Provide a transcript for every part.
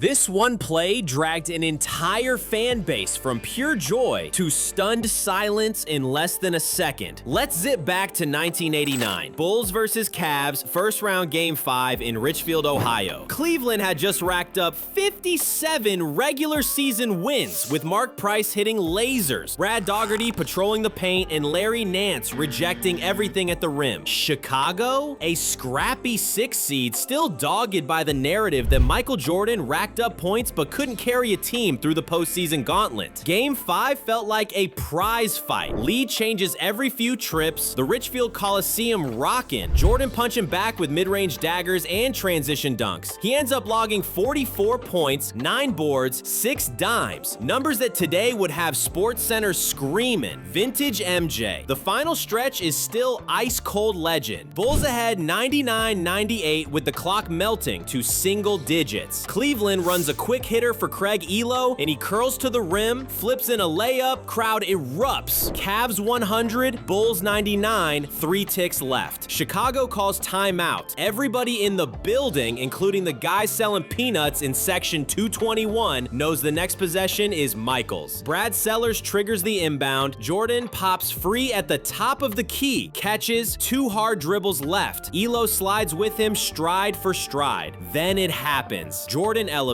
This one play dragged an entire fan base from pure joy to stunned silence in less than a second. Let's zip back to 1989. Bulls versus Cavs, first round game 5 in Richfield, Ohio. Cleveland had just racked up 57 regular season wins, with Mark Price hitting lasers, Brad Daugherty patrolling the paint, and Larry Nance rejecting everything at the rim. Chicago? A scrappy 6 seed, still dogged by the narrative that Michael Jordan racked up points but couldn't carry a team through the postseason gauntlet. Game 5 felt like a prize fight. Lee changes every few trips, the Richfield Coliseum rockin', Jordan punching back with mid-range daggers and transition dunks. He ends up logging 44 points, 9 boards, 6 dimes, numbers that today would have SportsCenter screaming. Vintage MJ. The final stretch is still ice-cold legend. Bulls ahead 99-98 with the clock melting to single digits. Cleveland runs a quick hitter for Craig Ehlo, and he curls to the rim, flips in a layup, crowd erupts. Cavs 100, Bulls 99, 3 ticks left. Chicago calls timeout. Everybody in the building, including the guy selling peanuts in section 221, knows the next possession is Michael's. Brad Sellers triggers the inbound. Jordan pops free at the top of the key, catches, 2 hard dribbles left. Ehlo slides with him stride for stride. Then it happens. Jordan elevates.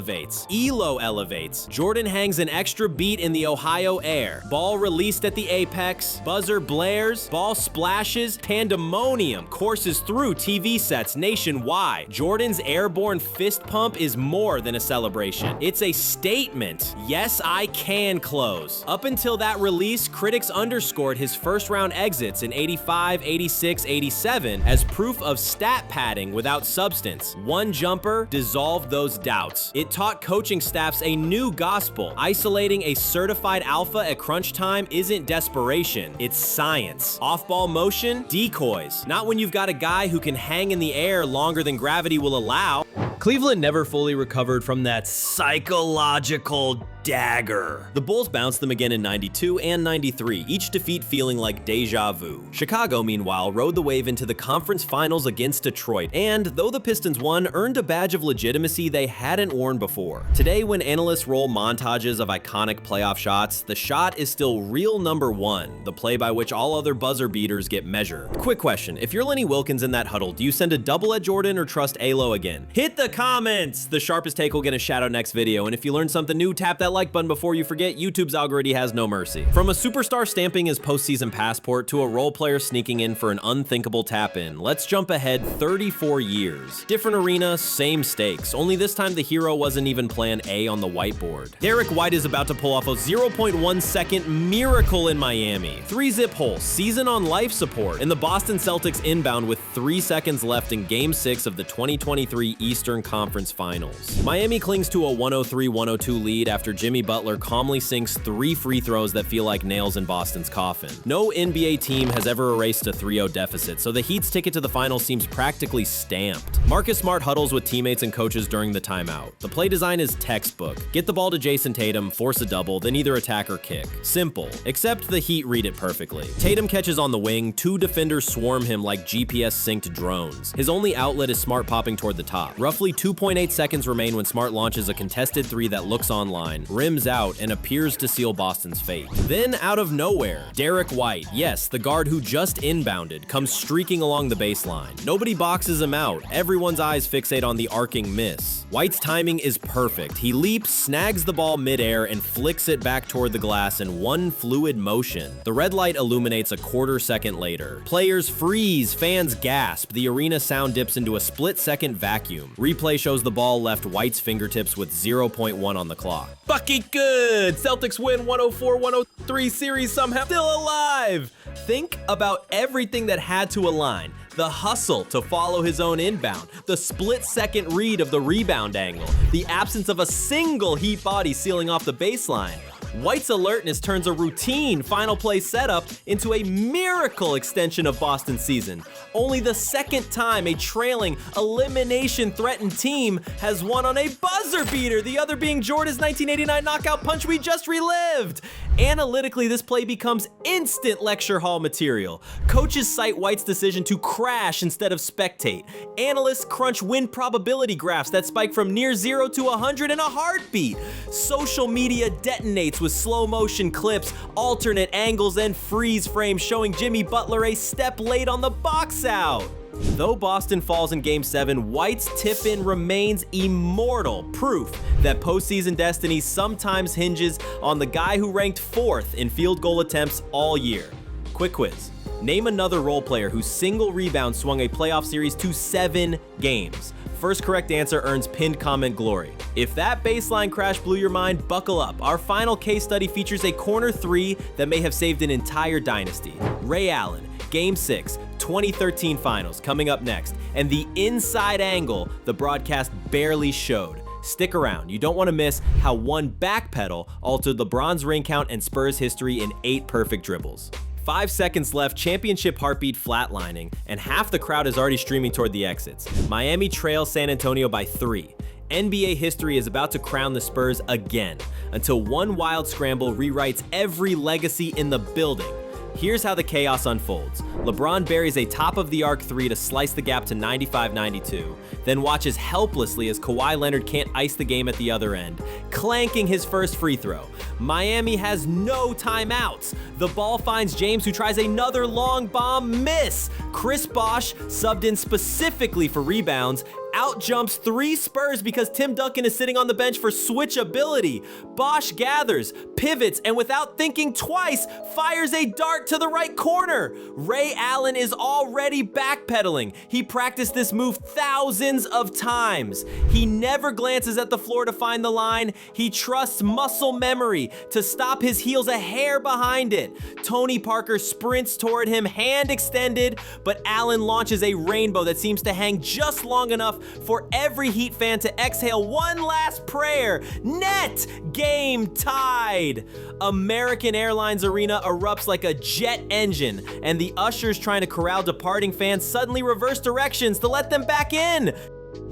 Ehlo elevates. Jordan hangs an extra beat in the Ohio air. Ball released at the apex. Buzzer blares. Ball splashes. Pandemonium courses through TV sets nationwide. Jordan's airborne fist pump is more than a celebration. It's a statement. Yes, I can close. Up until that release, critics underscored his first round exits in 85, 86, 87 as proof of stat padding without substance. One jumper dissolved those doubts. It taught coaching staffs a new gospel. Isolating a certified alpha at crunch time isn't desperation, it's science. Off-ball motion? Decoys. Not when you've got a guy who can hang in the air longer than gravity will allow. Cleveland never fully recovered from that psychological dagger. The Bulls bounced them again in 92 and 93, each defeat feeling like deja vu. Chicago, meanwhile, rode the wave into the conference finals against Detroit, and though the Pistons won, earned a badge of legitimacy they hadn't worn before. Today, when analysts roll montages of iconic playoff shots, the shot is still real number 1, the play by which all other buzzer beaters get measured. Quick question, if you're Lenny Wilkins in that huddle, do you send a double at Jordan or trust Ehlo again? Hit the comments! The sharpest take will get a shout out next video, and if you learned something new, tap that like button before you forget. YouTube's algorithm has no mercy. From a superstar stamping his postseason passport to a role player sneaking in for an unthinkable tap-in, let's jump ahead 34 years. Different arena, same stakes, only this time the hero wasn't even plan A on the whiteboard. Derrick White is about to pull off a 0.1 second miracle in Miami. 3-zip hole, season on life support, and the Boston Celtics inbound with 3 seconds left in Game 6 of the 2023 Eastern Conference Finals. Miami clings to a 103-102 lead after Jimmy Butler calmly sinks 3 free throws that feel like nails in Boston's coffin. No NBA team has ever erased a 3-0 deficit, so the Heat's ticket to the finals seems practically stamped. Marcus Smart huddles with teammates and coaches during the timeout. The play design is textbook. Get the ball to Jason Tatum, force a double, then either attack or kick. Simple, except the Heat read it perfectly. Tatum catches on the wing, 2 defenders swarm him like GPS-synced drones. His only outlet is Smart popping toward the top. Roughly 2.8 seconds remain when Smart launches a contested 3 that looks online, rims out, and appears to seal Boston's fate. Then, out of nowhere, Derrick White, yes, the guard who just inbounded, comes streaking along the baseline. Nobody boxes him out. Everyone's eyes fixate on the arcing miss. White's timing is perfect. He leaps, snags the ball midair, and flicks it back toward the glass in one fluid motion. The red light illuminates a quarter second later. Players freeze, fans gasp, the arena sound dips into a split-second vacuum. Replay shows the ball left White's fingertips with 0.1 on the clock. Bucky good! Celtics win 104-103 series somehow. Still alive! Think about everything that had to align. The hustle to follow his own inbound, the split-second read of the rebound angle, the absence of a single Heat body sealing off the baseline. White's alertness turns a routine final play setup into a miracle extension of Boston's season. Only the second time a trailing, elimination-threatened team has won on a buzzer beater, the other being Jordan's 1989 knockout punch we just relived. Analytically, this play becomes instant lecture hall material. Coaches cite White's decision to crash instead of spectate. Analysts crunch win probability graphs that spike from near 0 to 100 in a heartbeat. Social media detonates with slow motion clips, alternate angles, and freeze frames showing Jimmy Butler a step late on the box out. Though Boston falls in Game 7, White's tip-in remains immortal, proof that postseason destiny sometimes hinges on the guy who ranked 4th in field goal attempts all year. Quick quiz. Name another role player whose single rebound swung a playoff series to 7 games. First correct answer earns pinned comment glory. If that baseline crash blew your mind, buckle up. Our final case study features a corner 3 that may have saved an entire dynasty. Ray Allen, Game 6, 2013 Finals, coming up next, and the inside angle the broadcast barely showed. Stick around, you don't want to miss how one backpedal altered LeBron's ring count and Spurs history in 8 perfect dribbles. 5 seconds left, championship heartbeat flatlining, and half the crowd is already streaming toward the exits. Miami trails San Antonio by 3. NBA history is about to crown the Spurs again, until one wild scramble rewrites every legacy in the building. Here's how the chaos unfolds. LeBron buries a top-of-the-arc 3 to slice the gap to 95-92, then watches helplessly as Kawhi Leonard can't ice the game at the other end, clanking his first free throw. Miami has no timeouts. The ball finds James, who tries another long bomb miss. Chris Bosh, subbed in specifically for rebounds, outjumps 3 Spurs because Tim Duncan is sitting on the bench for switchability. Bosh gathers, pivots, and without thinking twice, fires a dart to the right corner. Ray Allen is already backpedaling. He practiced this move thousands of times. He never glances at the floor to find the line. He trusts muscle memory to stop his heels a hair behind it. Tony Parker sprints toward him, hand extended, but Allen launches a rainbow that seems to hang just long enough for every Heat fan to exhale one last prayer. Net! Game tied! American Airlines Arena erupts like a jet engine, and the ushers trying to corral departing fans suddenly reverse directions to let them back in.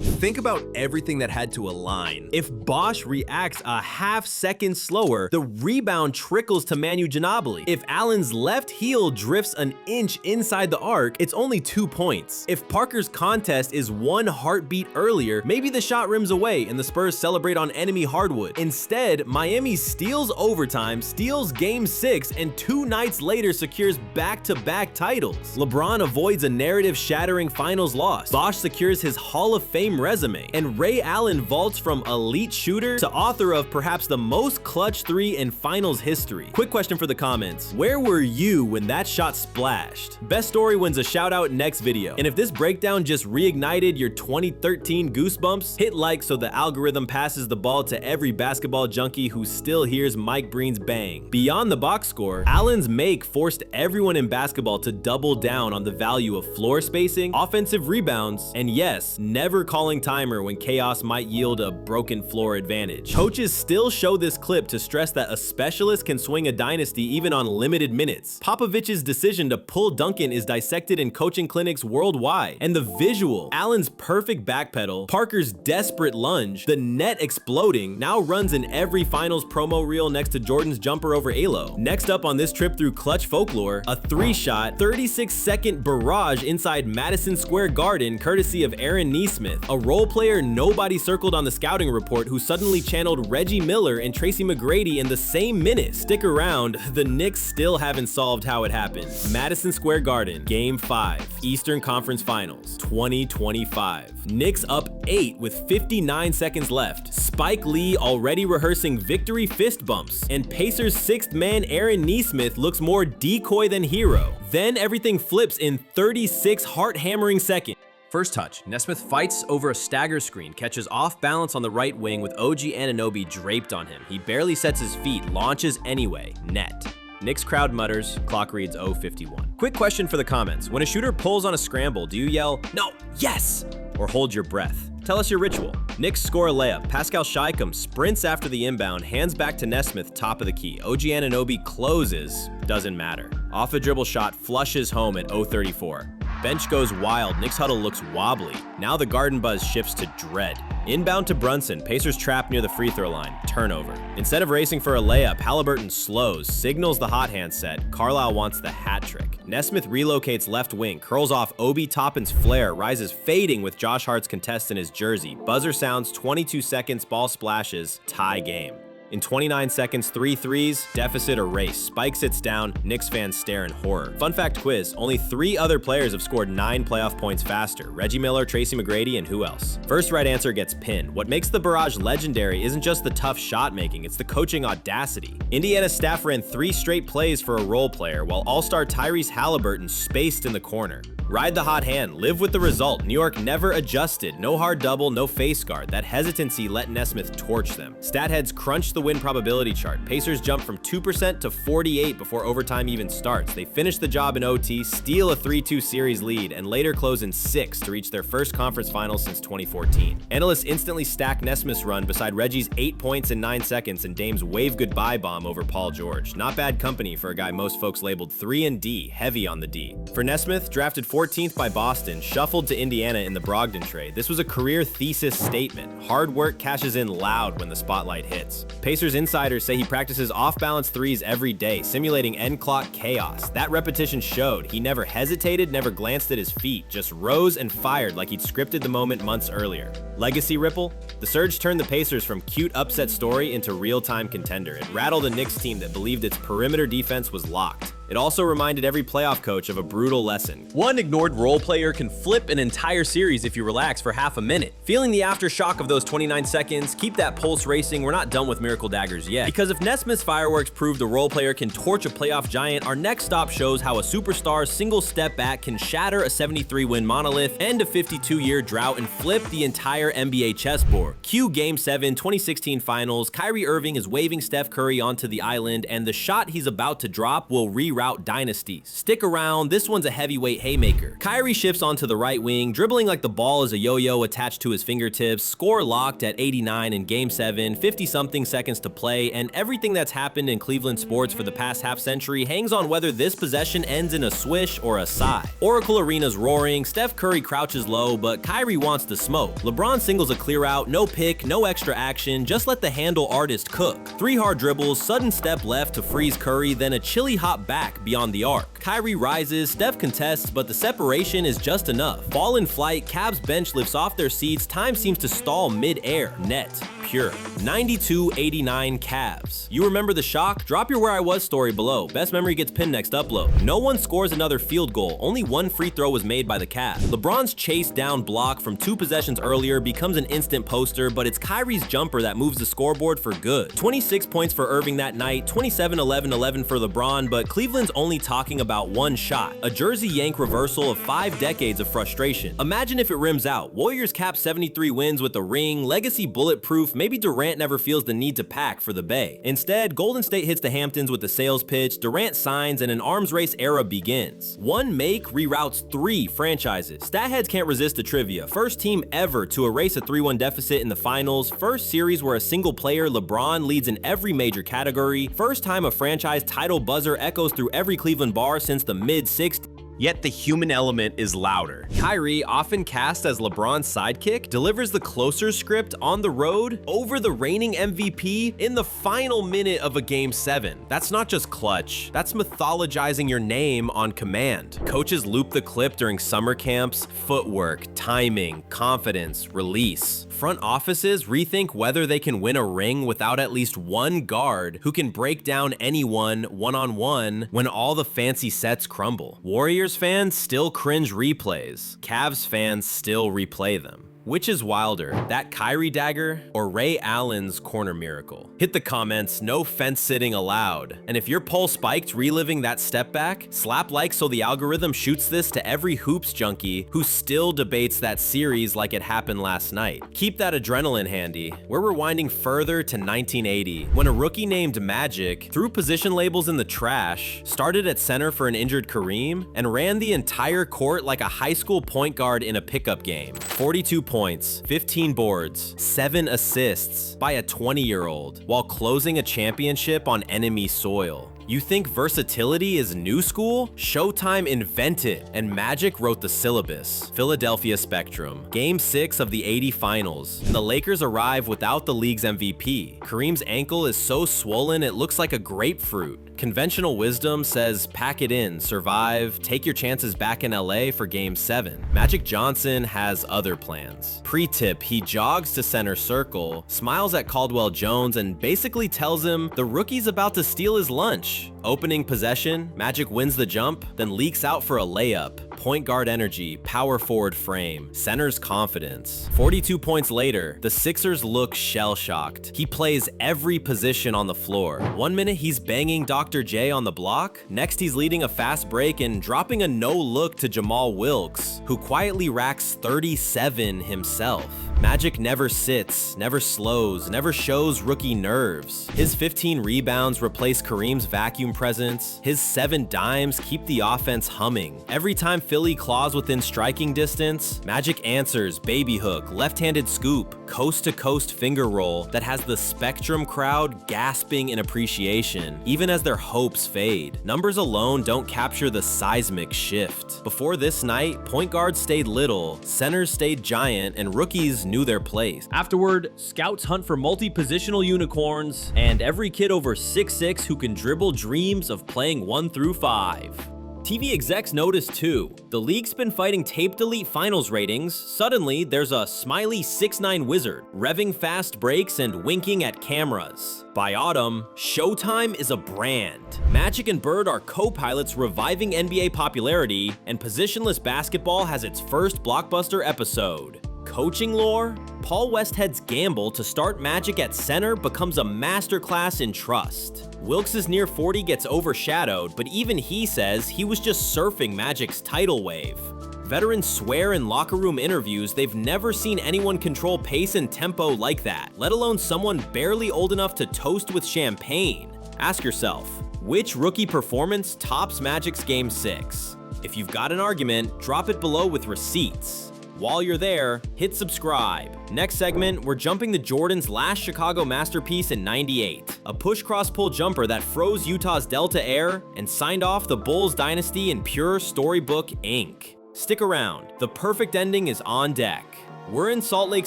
Think about everything that had to align. If Bosh reacts a half second slower, the rebound trickles to Manu Ginobili. If Allen's left heel drifts an inch inside the arc, it's only 2 points. If Parker's contest is 1 heartbeat earlier, maybe the shot rims away and the Spurs celebrate on enemy hardwood. Instead, Miami steals overtime, steals Game 6, and 2 nights later secures back-to-back titles. LeBron avoids a narrative-shattering finals loss. Bosh secures his Hall of Fame resume, and Ray Allen vaults from elite shooter to author of perhaps the most clutch 3 in finals history. Quick question for the comments. Where were you when that shot splashed? Best story wins a shout out next video. And if this breakdown just reignited your 2013 goosebumps, hit like so the algorithm passes the ball to every basketball junkie who still hears Mike Breen's bang. Beyond the box score, Allen's make forced everyone in basketball to double down on the value of floor spacing, offensive rebounds, and yes, never calling timer when chaos might yield a broken floor advantage. Coaches still show this clip to stress that a specialist can swing a dynasty even on limited minutes. Popovich's decision to pull Duncan is dissected in coaching clinics worldwide. And the visual, Allen's perfect backpedal, Parker's desperate lunge, the net exploding, now runs in every finals promo reel next to Jordan's jumper over Ehlo. Next up on this trip through clutch folklore, a 3-shot, 36-second barrage inside Madison Square Garden courtesy of Aaron Nesmith, a role player nobody circled on the scouting report who suddenly channeled Reggie Miller and Tracy McGrady in the same minute. Stick around, the Knicks still haven't solved how it happened. Madison Square Garden, Game 5, Eastern Conference Finals, 2025. Knicks up 8 with 59 seconds left. Spike Lee already rehearsing victory fist bumps, and Pacers' 6th man Aaron Nesmith looks more decoy than hero. Then everything flips in 36 heart-hammering seconds. First touch, Nesmith fights over a stagger screen, catches off balance on the right wing with OG Anunoby draped on him. He barely sets his feet, launches anyway, net. Knicks crowd mutters, clock reads 0:51. Quick question for the comments. When a shooter pulls on a scramble, do you yell, "No, yes," or hold your breath? Tell us your ritual. Knicks score a layup. Pascal Siakam sprints after the inbound, hands back to Nesmith, top of the key. OG Anunoby closes. Doesn't matter. Off a dribble shot, flushes home at 0:34. Bench goes wild. Knicks huddle looks wobbly. Now the Garden buzz shifts to dread. Inbound to Brunson. Pacers trap near the free throw line. Turnover. Instead of racing for a layup, Halliburton slows, signals the hot hand set. Carlisle wants the hat trick. Nesmith relocates left wing, curls off Obi Toppin's flare, rises fading with Josh Hart's contest in his jersey. Buzzer sounds, 22 seconds, ball splashes, tie game. In 29 seconds, 3 threes, deficit erased. Spike sits down, Knicks fans stare in horror. Fun fact quiz, only 3 other players have scored 9 playoff points faster. Reggie Miller, Tracy McGrady, and who else? First right answer gets pinned. What makes the Barrage legendary isn't just the tough shot making, it's the coaching audacity. Indiana staff ran 3 straight plays for a role player, while all-star Tyrese Halliburton spaced in the corner. Ride the hot hand, live with the result. New York never adjusted. No hard double, no face guard. That hesitancy let Nesmith torch them. Stat heads crunch the win probability chart. Pacers jump from 2% to 48 before overtime even starts. They finish the job in OT, steal a 3-2 series lead, and later close in 6 to reach their first conference final since 2014. Analysts instantly stack Nesmith's run beside Reggie's 8 points in 9 seconds and Dame's wave goodbye bomb over Paul George. Not bad company for a guy most folks labeled 3 and D, heavy on the D. For Nesmith, drafted 14th by Boston, shuffled to Indiana in the Brogdon trade. This was a career thesis statement. Hard work cashes in loud when the spotlight hits. Pacers insiders say he practices off-balance threes every day, simulating end clock chaos. That repetition showed. He never hesitated, never glanced at his feet, just rose and fired like he'd scripted the moment months earlier. Legacy ripple? The surge turned the Pacers from cute upset story into real-time contender. It rattled a Knicks team that believed its perimeter defense was locked. It also reminded every playoff coach of a brutal lesson. One ignored role player can flip an entire series if you relax for half a minute. Feeling the aftershock of those 29 seconds, keep that pulse racing, we're not done with Miracle Daggers yet. Because if Nesmith's fireworks prove the role player can torch a playoff giant, our next stop shows how a superstar's single step back can shatter a 73-win monolith, end a 52-year drought, and flip the entire NBA chessboard. Cue Game 7, 2016 Finals, Kyrie Irving is waving Steph Curry onto the island, and the shot he's about to drop will rewrote dynasties. Stick around, this one's a heavyweight haymaker. Kyrie shifts onto the right wing, dribbling like the ball is a yo-yo attached to his fingertips, score locked at 89 in Game 7, 50-something seconds to play, and everything that's happened in Cleveland sports for the past half-century hangs on whether this possession ends in a swish or a sigh. Oracle Arena's roaring, Steph Curry crouches low, but Kyrie wants the smoke. LeBron singles a clear out, no pick, no extra action, just let the handle artist cook. 3 hard dribbles, sudden step left to freeze Curry, then a chilly hop back beyond the arc. Kyrie rises, Steph contests, but the separation is just enough. Ball in flight, Cavs bench lifts off their seats, time seems to stall mid-air. Net. Pure. 92-89 Cavs. You remember the shock? Drop your Where I Was story below. Best memory gets pinned next upload. No one scores another field goal. Only 1 free throw was made by the Cavs. LeBron's chase down block from 2 possessions earlier becomes an instant poster, but it's Kyrie's jumper that moves the scoreboard for good. 26 points for Irving that night, 27-11-11 for LeBron, but Cleveland's only talking about 1 shot. A jersey yank reversal of 5 decades of frustration. Imagine if it rims out. Warriors cap 73 wins with a ring, legacy bulletproof, maybe Durant never feels the need to pack for the Bay. Instead, Golden State hits the Hamptons with the sales pitch, Durant signs, and an arms race era begins. One make reroutes 3 franchises. Stat heads can't resist the trivia. First team ever to erase a 3-1 deficit in the finals, first series where a single player, LeBron, leads in every major category, first time a franchise title buzzer echoes through every Cleveland bar since the mid-60s. Yet the human element is louder. Kyrie, often cast as LeBron's sidekick, delivers the closer script on the road over the reigning MVP in the final minute of a Game 7. That's not just clutch, that's mythologizing your name on command. Coaches loop the clip during summer camps, footwork, timing, confidence, release. Front offices rethink whether they can win a ring without at least one guard who can break down anyone one-on-one when all the fancy sets crumble. Warriors fans still cringe replays. Cavs fans still replay them. Which is wilder, that Kyrie dagger or Ray Allen's corner miracle? Hit the comments, no fence sitting allowed. And if you're pole spiked reliving that step back, slap like so the algorithm shoots this to every hoops junkie who still debates that series like it happened last night. Keep that adrenaline handy. We're rewinding further to 1980, when a rookie named Magic threw position labels in the trash, started at center for an injured Kareem, and ran the entire court like a high school point guard in a pickup game. 42 points, 15 boards, 7 assists by a 20-year-old while closing a championship on enemy soil. You think versatility is new school? Showtime invented, and Magic wrote the syllabus. Philadelphia Spectrum. Game 6 of the '80 finals. The Lakers arrive without the league's MVP. Kareem's ankle is so swollen it looks like a grapefruit. Conventional wisdom says pack it in, survive, take your chances back in LA for Game 7. Magic Johnson has other plans. Pre-tip, he jogs to center circle, smiles at Caldwell Jones, and basically tells him the rookie's about to steal his lunch. Opening possession, Magic wins the jump, then leaks out for a layup. Point guard energy, power forward frame, center's confidence. 42 points later, the Sixers look shell-shocked. He plays every position on the floor. 1 minute he's banging Dr. J on the block, next he's leading a fast break and dropping a no-look to Jamal Wilkes, who quietly racks 37 himself. Magic never sits, never slows, never shows rookie nerves. His 15 rebounds replace Kareem's vacuum presence. His 7 dimes keep the offense humming. Every time Philly claws within striking distance, Magic answers baby hook, left-handed scoop, coast-to-coast finger roll that has the Spectrum crowd gasping in appreciation, even as their hopes fade. Numbers alone don't capture the seismic shift. Before this night, point guards stayed little, centers stayed giant, and rookies knew their place. Afterward, scouts hunt for multi-positional unicorns, and every kid over 6'6" who can dribble dreams of playing 1 through 5. TV execs noticed too. The league's been fighting tape delete finals ratings. Suddenly, there's a smiley 6'9" wizard, revving fast breaks and winking at cameras. By autumn, Showtime is a brand. Magic and Bird are co-pilots reviving NBA popularity, and positionless basketball has its first blockbuster episode. Coaching lore? Paul Westhead's gamble to start Magic at center becomes a masterclass in trust. Wilkes' near 40 gets overshadowed, but even he says he was just surfing Magic's tidal wave. Veterans swear in locker room interviews they've never seen anyone control pace and tempo like that, let alone someone barely old enough to toast with champagne. Ask yourself, which rookie performance tops Magic's Game 6? If you've got an argument, drop it below with receipts. While you're there, hit subscribe. Next segment, we're jumping to Jordan's last Chicago masterpiece in '98, a push-cross-pull jumper that froze Utah's Delta Air and signed off the Bulls dynasty in pure storybook ink. Stick around, the perfect ending is on deck. We're in Salt Lake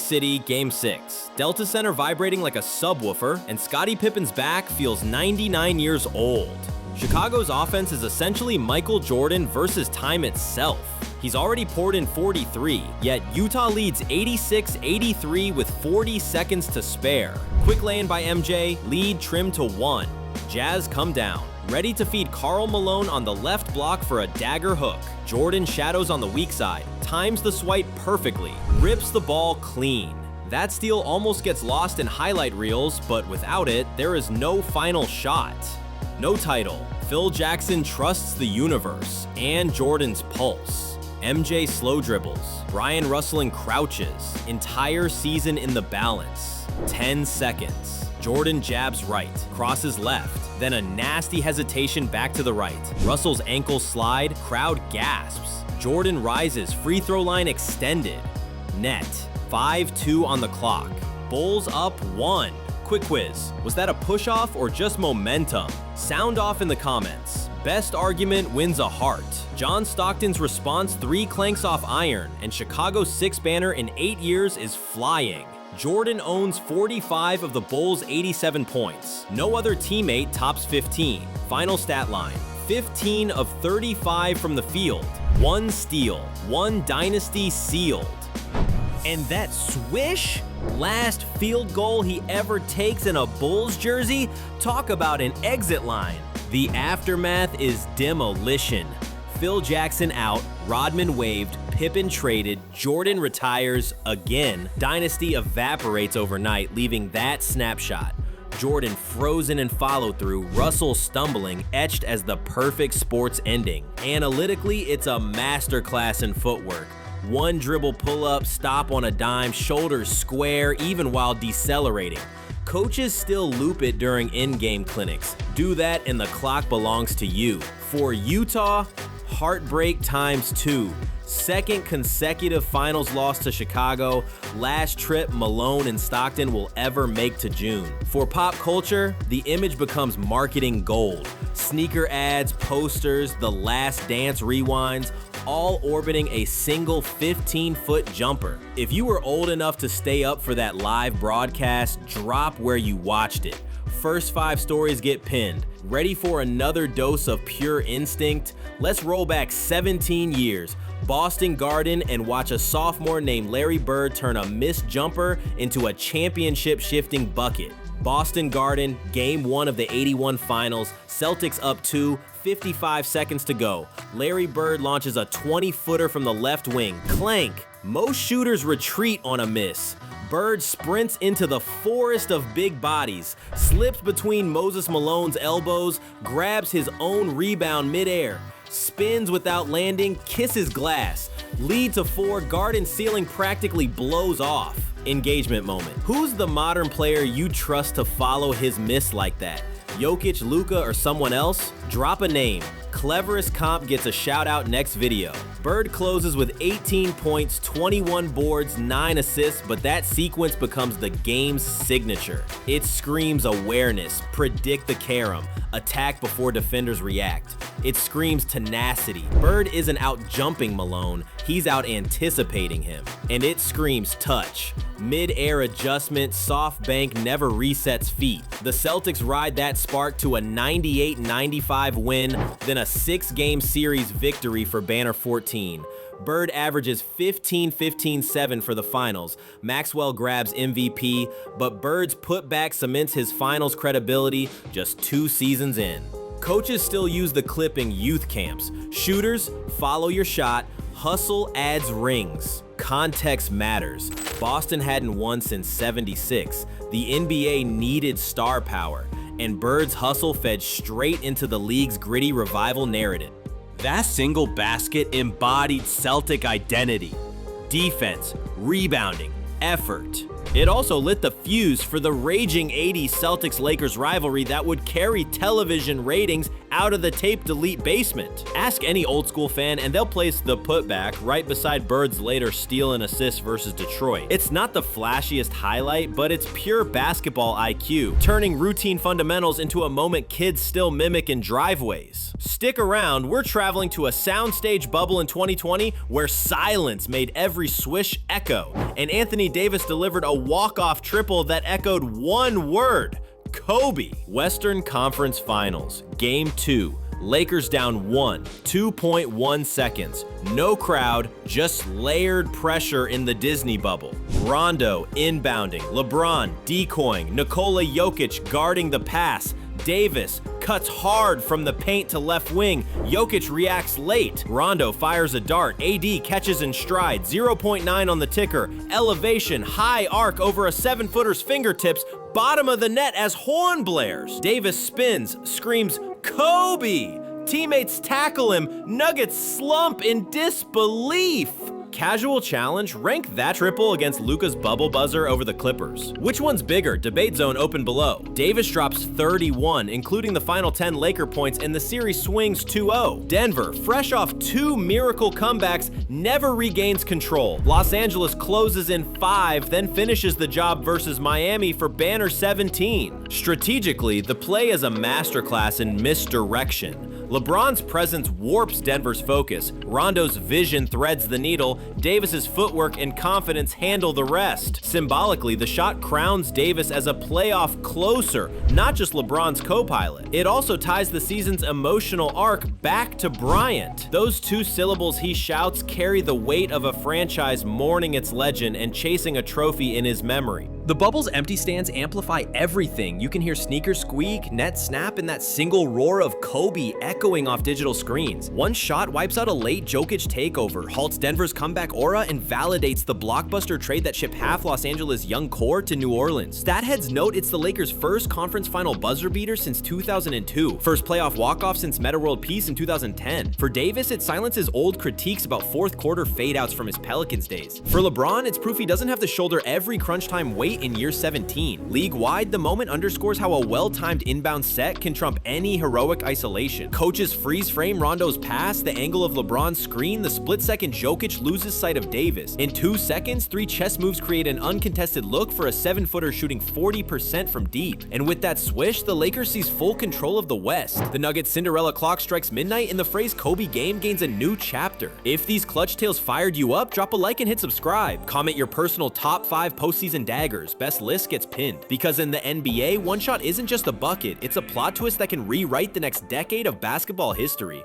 City, Game 6. Delta Center vibrating like a subwoofer, and Scottie Pippen's back feels 99 years old. Chicago's offense is essentially Michael Jordan versus time itself. He's already poured in 43, yet Utah leads 86-83 with 40 seconds to spare. Quick lay-in by MJ, lead trimmed to 1. Jazz come down, ready to feed Karl Malone on the left block for a dagger hook. Jordan shadows on the weak side, times the swipe perfectly, rips the ball clean. That steal almost gets lost in highlight reels, but without it, there is no final shot. No title. Phil Jackson trusts the universe and Jordan's pulse. MJ slow dribbles. Brian Russell crouches. Entire season in the balance. 10 seconds. Jordan jabs right, crosses left, then a nasty hesitation back to the right. Russell's ankle slide, crowd gasps. Jordan rises, free throw line extended. Net. 5-2 on the clock. Bulls up 1. Quick quiz, was that a push-off or just momentum? Sound off in the comments. Best argument wins a heart. John Stockton's response 3 clanks off iron, and Chicago's 6 banner in 8 years is flying. Jordan owns 45 of the Bulls' 87 points. No other teammate tops 15. Final stat line, 15 of 35 from the field. 1 steal, 1 dynasty sealed. And that swish? Last field goal he ever takes in a Bulls jersey? Talk about an exit line. The aftermath is demolition. Phil Jackson out, Rodman waived, Pippen traded, Jordan retires again. Dynasty evaporates overnight, leaving that snapshot. Jordan frozen in follow-through, Russell stumbling, etched as the perfect sports ending. Analytically, it's a masterclass in footwork. 1 dribble pull-up, stop on a dime, shoulders square, even while decelerating. Coaches still loop it during in-game clinics. Do that and the clock belongs to you. For Utah, heartbreak times 2. Second consecutive finals loss to Chicago, last trip Malone and Stockton will ever make to June. For pop culture, the image becomes marketing gold. Sneaker ads, posters, The Last Dance rewinds, all orbiting a single 15-foot jumper. If you were old enough to stay up for that live broadcast, drop where you watched it. First 5 stories get pinned. Ready for another dose of pure instinct? Let's roll back 17 years, Boston Garden, and watch a sophomore named Larry Bird turn a missed jumper into a championship-shifting bucket. Boston Garden, Game 1 of the '81 Finals, Celtics up 2, 55 seconds to go. Larry Bird launches a 20-footer from the left wing. Clank! Most shooters retreat on a miss. Bird sprints into the forest of big bodies, slips between Moses Malone's elbows, grabs his own rebound midair, spins without landing, kisses glass. Lead to 4, Garden ceiling practically blows off. Engagement moment. Who's the modern player you trust to follow his miss like that? Jokic, Luka, or someone else? Drop a name. Cleverest comp gets a shout out next video. Bird closes with 18 points, 21 boards, 9 assists, but that sequence becomes the game's signature. It screams awareness, predict the carom, attack before defenders react. It screams tenacity. Bird isn't out jumping Malone, he's out anticipating him. And it screams touch. Mid-air adjustment, soft bank never resets feet. The Celtics ride that spark to a 98-95 win, then a 6-game series victory for Banner 14. Bird averages 15-15-7 for the finals. Maxwell grabs MVP, but Bird's putback cements his finals credibility just 2 seasons in. Coaches still use the clip in youth camps. Shooters, follow your shot. Hustle adds rings. Context matters. Boston hadn't won since '76. The NBA needed star power, and Bird's hustle fed straight into the league's gritty revival narrative. That single basket embodied Celtic identity. Defense, rebounding, effort. It also lit the fuse for the raging '80s Celtics-Lakers rivalry that would carry television ratings out of the tape-delete basement. Ask any old-school fan and they'll place the putback right beside Bird's later steal and assist versus Detroit. It's not the flashiest highlight, but it's pure basketball IQ, turning routine fundamentals into a moment kids still mimic in driveways. Stick around, we're traveling to a soundstage bubble in 2020 where silence made every swish echo, and Anthony Davis delivered a walk-off triple that echoed one word: Kobe. Western Conference Finals, Game 2. Lakers down 1, 2.1 seconds. No crowd, just layered pressure in the Disney bubble. Rondo inbounding, LeBron decoying, Nikola Jokic guarding the pass. Davis cuts hard from the paint to left wing. Jokic reacts late. Rondo fires a dart. AD catches in stride. 0.9 on the ticker. Elevation, high arc over a 7-footer's fingertips. Bottom of the net as horn blares. Davis spins, screams, Kobe! Teammates tackle him. Nuggets slump in disbelief. Casual challenge, rank that triple against Luka's bubble buzzer over the Clippers. Which one's bigger? Debate zone open below. Davis drops 31, including the final 10 Laker points, and the series swings 2-0. Denver, fresh off 2 miracle comebacks, never regains control. Los Angeles closes in 5, then finishes the job versus Miami for Banner 17. Strategically, the play is a masterclass in misdirection. LeBron's presence warps Denver's focus. Rondo's vision threads the needle. Davis's footwork and confidence handle the rest. Symbolically, the shot crowns Davis as a playoff closer, not just LeBron's co-pilot. It also ties the season's emotional arc back to Bryant. Those 2 syllables he shouts carry the weight of a franchise mourning its legend and chasing a trophy in his memory. The bubble's empty stands amplify everything. You can hear sneakers squeak, net snap, and that single roar of Kobe echoing off digital screens. One shot wipes out a late Jokic takeover, halts Denver's comeback aura, and validates the blockbuster trade that shipped half Los Angeles' young core to New Orleans. Statheads note it's the Lakers' first conference final buzzer beater since 2002, first playoff walk-off since Meta World Peace in 2010. For Davis, it silences old critiques about fourth quarter fade-outs from his Pelicans days. For LeBron, it's proof he doesn't have to shoulder every crunch time weight late in year 17. League-wide, the moment underscores how a well-timed inbound set can trump any heroic isolation. Coaches freeze-frame Rondo's pass, the angle of LeBron's screen, the split-second Jokic loses sight of Davis. In 2 seconds, 3 chess moves create an uncontested look for a 7-footer shooting 40% from deep. And with that swish, the Lakers sees full control of the West. The Nuggets' Cinderella clock strikes midnight, and the phrase Kobe game gains a new chapter. If these clutch tales fired you up, drop a like and hit subscribe. Comment your personal top 5 postseason daggers. Best list gets pinned. Because in the NBA, one shot isn't just a bucket, it's a plot twist that can rewrite the next decade of basketball history.